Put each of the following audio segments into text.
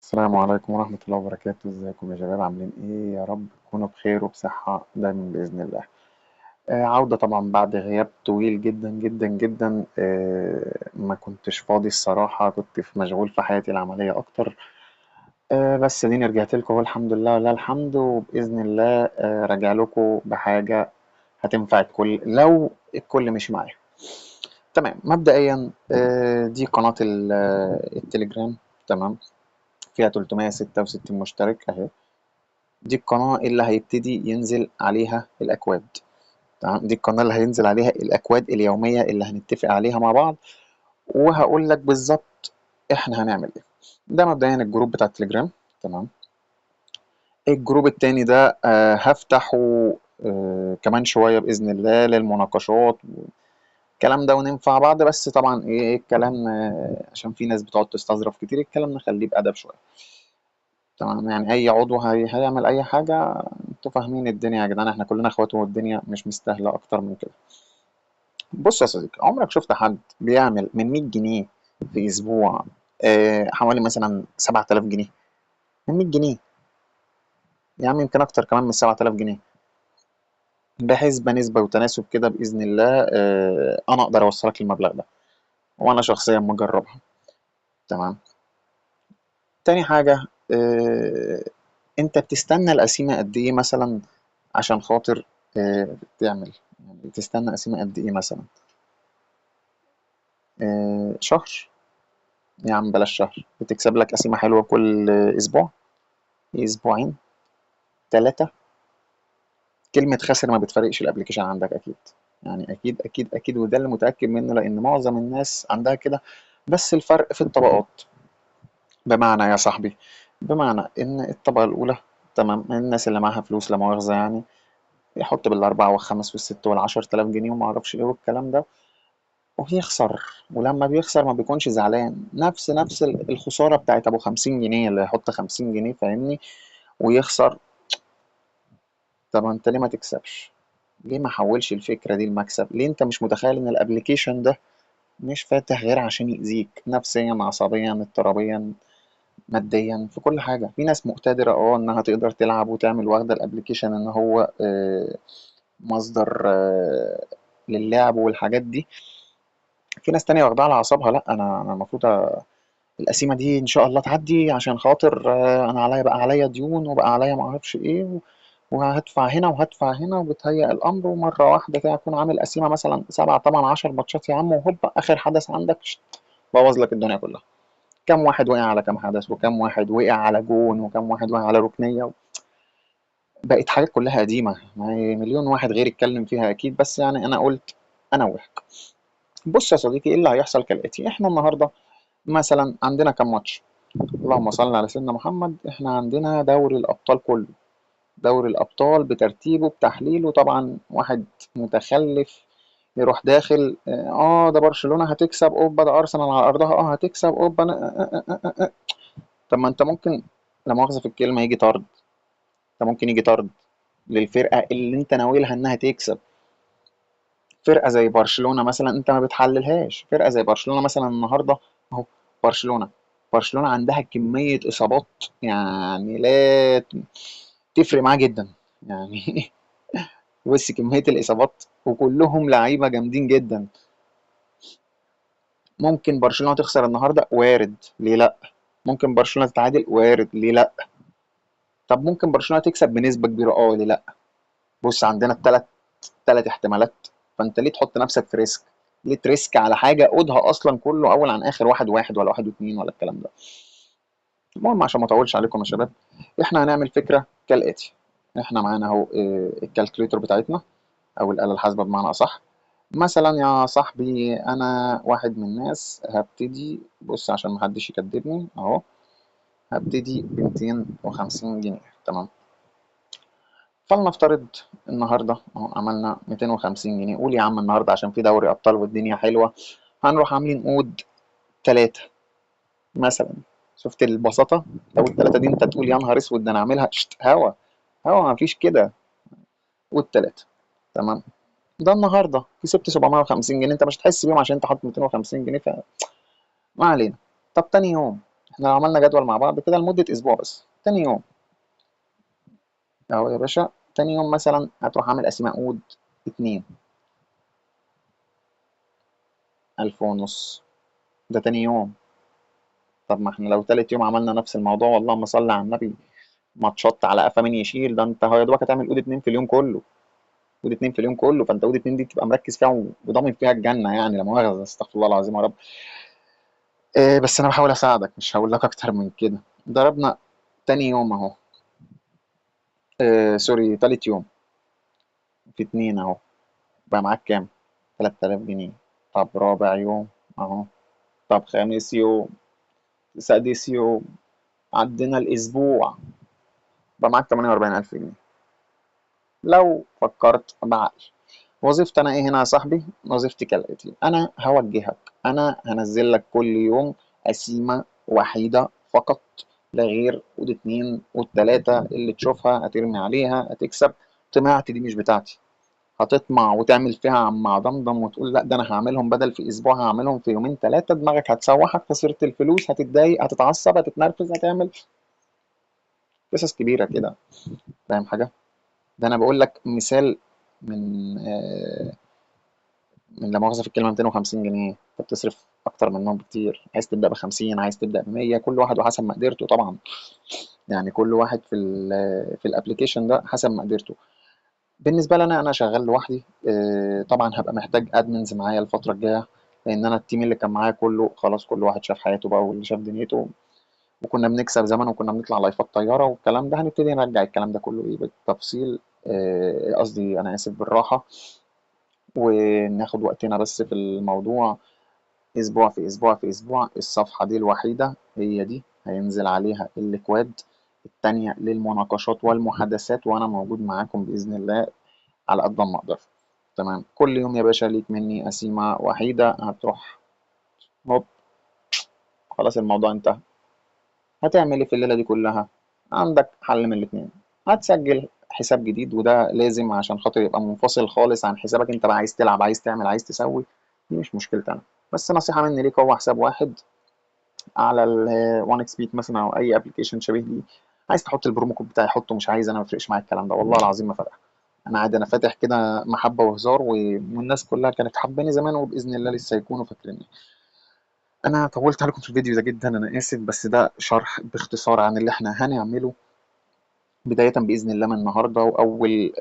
السلام عليكم ورحمة الله وبركاته. ازيكم يا شباب؟ عاملين ايه؟ يا رب تكونوا بخير وبصحة دايما بإذن الله. عودة طبعا بعد غياب طويل جدا جدا جدا. ما كنتش فاضي الصراحة، كنت مشغول في حياتي العملية أكتر. بس ديني رجعت لكم اهو، الحمد لله ولله الحمد، وبإذن الله راجع لكم بحاجة هتنفع الكل لو الكل مش معايا. تمام. مبدئيا دي قناة التليجرام. تمام. فيها 366 مشترك اهي. دي القناة اللي هيبتدي ينزل عليها الأكواد. تمام. دي القناة اللي هينزل عليها الأكواد اليومية اللي هنتفق عليها مع بعض، وهقول لك بالظبط احنا هنعمل ايه. ده مبدئيا الجروب بتاع التليجرام. تمام. الجروب التاني ده هفتحه كمان شوية بإذن الله للمناقشات الكلام ده، وننفع بعض. بس طبعا ايه الكلام، عشان في ناس بتقعد تستظرف كتير، الكلام نخليه بأدب شوية. تمام. يعني اي عضو هيعمل اي حاجة، انتوا فاهمين الدنيا يا جدعان، احنا كلنا اخوات والدنيا مش مستاهلة اكتر من كده. بص يا صديقي، عمرك شفت حد بيعمل من 100 جنيه في اسبوع حوالي مثلا 7000 جنيه؟ من 100 جنيه، يا عم يمكن اكتر كمان من 7000 جنيه. بحسبة نسبة وتناسب كده بإذن الله انا اقدر اوصلك المبلغ ده، وانا شخصيا مجربها. تمام. تاني حاجة، انت بتستنى القسيمة قد ايه مثلا عشان خاطر تعمل؟ يعني تستنى قسيمة قد ايه مثلا؟ شهر؟ يا عم بلاش شهر، بتكسب لك قسيمة حلوة كل أسبوع، أسبوعين، ثلاثة. كلمة خاسر ما بتفرقش الأبليكيشن عندك أكيد. يعني أكيد أكيد أكيد، وده اللي متأكد منه لأن معظم الناس عندها كده. بس الفرق في الطبقات. بمعنى يا صاحبي، بمعنى إن الطبقة الأولى، تمام، الناس اللي معاها فلوس لا مؤاخذة يعني، يحط بالأربعة والخمس والست والعشر تلاف جنيه وما أعرفش إيه والكلام ده، وبيخسر. ولما بيخسر ما بيكونش زعلان، نفس الخسارة بتاعت أبو 50 جنيه اللي هيحط 50 جنيه، فاهمني؟ ويخسر. طب انت ليه ما تكسبش؟ ليه ما حولش الفكرة دي المكسب؟ ليه انت مش متخيل ان الابليكيشن ده مش فاتح غير عشان يأذيك نفسيا عصبيا اضطرابيا ماديا في كل حاجة؟ في ناس مقتدرة انها تقدر تلعب وتعمل، واخدة الابليكيشن ان هو مصدر للعب والحاجات دي. في ناس تانية واخداها على اعصابها، لا انا المفروض القسيمة دي ان شاء الله تعدي عشان خاطر انا عليا بقى عليا ديون وبقى عليا ما اعرفش ايه وهدفع هنا وهدفع هنا، وبتهيأ الامر ومرة واحدة كده اكون عامل قسيمة مثلا 7 8 10 ماتشات يا عم، وهوب اخر حدث عندك بوظ لك الدنيا كلها. كم واحد وقع على كم حدث، وكم واحد وقع على جون، وكم واحد وقع على ركنية. بقت حاجات كلها قديمة، ما هي مليون واحد غير اتكلم فيها اكيد، بس يعني انا قلت انوهك. بص يا صديقي، ايه اللي هيحصل كالاتي. احنا النهارده مثلا عندنا كم ماتش؟ اللهم صل على سيدنا محمد. احنا عندنا دوري الابطال كله، دوري الابطال بترتيبه بتحليله. طبعا واحد متخلف يروح داخل ده برشلونة هتكسب اوبا، ده ارسنال على ارضها هتكسب اوبا طب ما انت ممكن، لا مؤاخذة في الكلمة، يجي طرد. انت ممكن يجي طرد للفرقة اللي انت ناويلها انها تكسب. فرقة زي برشلونة مثلا انت ما بتحللهاش. فرقة زي برشلونة مثلا النهاردة اهو، برشلونة برشلونة عندها كمية إصابات، يعني لا تفرق معاه جدا يعني. بص كمية الإصابات وكلهم لعيبة جامدين جدا. ممكن برشلونة تخسر النهاردة، وارد، ليه لا؟ ممكن برشلونة تتعادل، وارد، ليه لا؟ طب ممكن برشلونة تكسب بنسبة كبيرة، ليه لا؟ بص عندنا الثلاث احتمالات. فانت ليه تحط نفسك في ريسك؟ ليه تريسك على حاجة قودها اصلا كله اول عن اخر واحد واحد ولا واحد واتنين ولا الكلام ده؟ المهم عشان ما اطولش عليكم يا شباب، احنا هنعمل فكرة كالآتي. احنا معانا اهو الكالكوليتر بتاعتنا، او الآلة الحاسبة بمعنى اصح. مثلا يا صاحبي انا واحد من الناس هبتدي، بص عشان محدش يكدبني اهو، هبتدي ب 250 جنيه. تمام. فلنفترض النهارده اهو عملنا 250 جنيه. قول يا عم النهارده عشان في دوري ابطال والدنيا حلوه هنروح عاملين قود ثلاثة مثلا. شفت البساطه؟ لو الثلاثه دي انت تقول يا نهار اسود ده انا اعملها هوا هوا، ما فيش كده. قود ثلاثة. تمام. ده النهارده كسبت 750 جنيه، انت مش هتحس بيهم عشان انت حاطط 250 جنيه، فما علينا. طب تاني يوم احنا لو عملنا جدول مع بعض كده لمدة اسبوع بس، تاني يوم اهو يا باشا، تاني يوم مثلا هتروح عامل قسيمة عقود 2 1500، ده تاني يوم. طب ما احنا لو تالت يوم عملنا نفس الموضوع، اللهم صل على النبي، ماتشات على قفا مين يشيل، ده انت هو يا دوبك هتعمل عقود 2 في اليوم كله، عقود 2 في اليوم كله، فانت عقود 2 دي تبقى مركز فيها وضامن فيها الجنة يعني، لا مؤاخذة، استغفر الله العظيم يا رب. إيه بس انا بحاول اساعدك، مش هقول لك اكتر من كده. ضربنا تاني يوم اهو، سوري تالت يوم في 2 اهو، بقى معاك كام؟ 3000 جنيه. طب رابع يوم اهو، طب خامس يوم، سادس يوم، عدينا الاسبوع، بقى معاك 48000 جنيه. لو فكرت بعقل، وظيفتي انا ايه هنا يا صاحبي؟ وظيفتي كالاتي، انا هوجهك، انا هنزل لك كل يوم قسيمه وحيده فقط لا غير، ود2 ود3 اللي تشوفها هترمي عليها هتكسب. طمعت دي مش بتاعتي، هتطمع وتعمل فيها عم دمدم وتقول لا ده انا هعملهم بدل في اسبوع هعملهم في يومين 3، دماغك هتسوحك، خسرت الفلوس، هتتضايق، هتتعصب، هتتنرفز، هتعمل قصص كبيره كده. فاهم حاجه؟ ده انا بقول لك مثال من من لا مؤاخذة في الكلمة 250 جنيه، انت بتصرف أكتر منهم بكتير، عايز تبدأ ب50، عايز تبدأ ب100، كل واحد وحسب مقدرته طبعا. يعني كل واحد في الابلكيشن ده حسب مقدرته. بالنسبة لي أنا شغال لوحدي، طبعا هبقى محتاج ادمنز معايا الفترة الجاية، لأن أنا التيم اللي كان معايا كله خلاص، كل واحد شاف حياته بقى واللي شاف دنيته، وكنا بنكسب زمان وكنا بنطلع لايفات طيارة والكلام ده، هنبتدي نرجع الكلام ده كله إيه بالتفصيل، قصدي أنا آسف بالراحة، وناخد وقتنا بس في الموضوع. اسبوع في اسبوع في اسبوع، الصفحة دي الوحيدة هي دي هينزل عليها الاكواد، التانية للمناقشات والمحادثات، وانا موجود معاكم باذن الله على قد ما اقدر. تمام، كل يوم يا باشا ليك مني قسيمة وحيدة، هتروح هوب، خلاص الموضوع انتهى. هتعمل ايه في الليلة دي كلها؟ عندك حل من الاتنين، هتسجل حساب جديد، وده لازم عشان خاطر يبقى منفصل خالص عن حسابك انت بقى، عايز تلعب، عايز تعمل، عايز تسوي، دي مش مشكلتي انا. بس نصيحة مني ليك، هو حساب واحد على الوان اكس بيت مثلا او اي ابلكيشن شبيه ليه. عايز تحط البرومو كود بتاعي حطه، مش عايز انا ما يفرقش معايا الكلام ده، والله العظيم ما فرق. انا عادي، انا فاتح كده محبه وهزار والناس كلها كانت حباني زمان، وباذن الله لسه يكونوا فاكريني. انا طولت عليكم في الفيديو ده جدا، انا اسف، بس ده شرح باختصار عن اللي احنا هنعمله بداية بإذن الله من النهاردة، وأول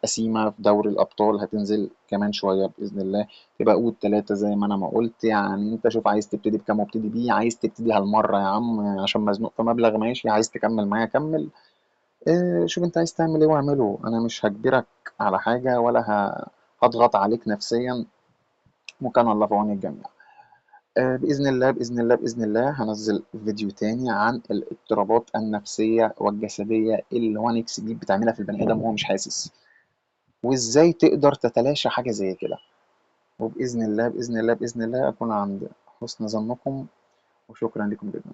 قسيمة في دوري الأبطال هتنزل كمان شوية بإذن الله، تبقى قول 3 زي ما أنا ما قلت. يعني أنت شوف عايز تبتدي بكام وابتدي بيه، عايز تبتدي هالمرة يا عم عشان مزنوق في مبلغ ماشي، عايز تكمل معايا كمل. شوف أنت عايز تعمل إيه واعمله، أنا مش هجبرك على حاجة ولا هضغط عليك نفسيا، وكان الله في عون الجميع. بإذن الله بإذن الله بإذن الله هنزل فيديو تاني عن الاضطرابات النفسية والجسدية اللي وانكس دي بتعملها في البني آدم وهو مش حاسس، وإزاي تقدر تتلاشى حاجة زي كده. وبإذن الله بإذن الله بإذن الله أكون عند حسن ظنكم، وشكرا لكم جدا.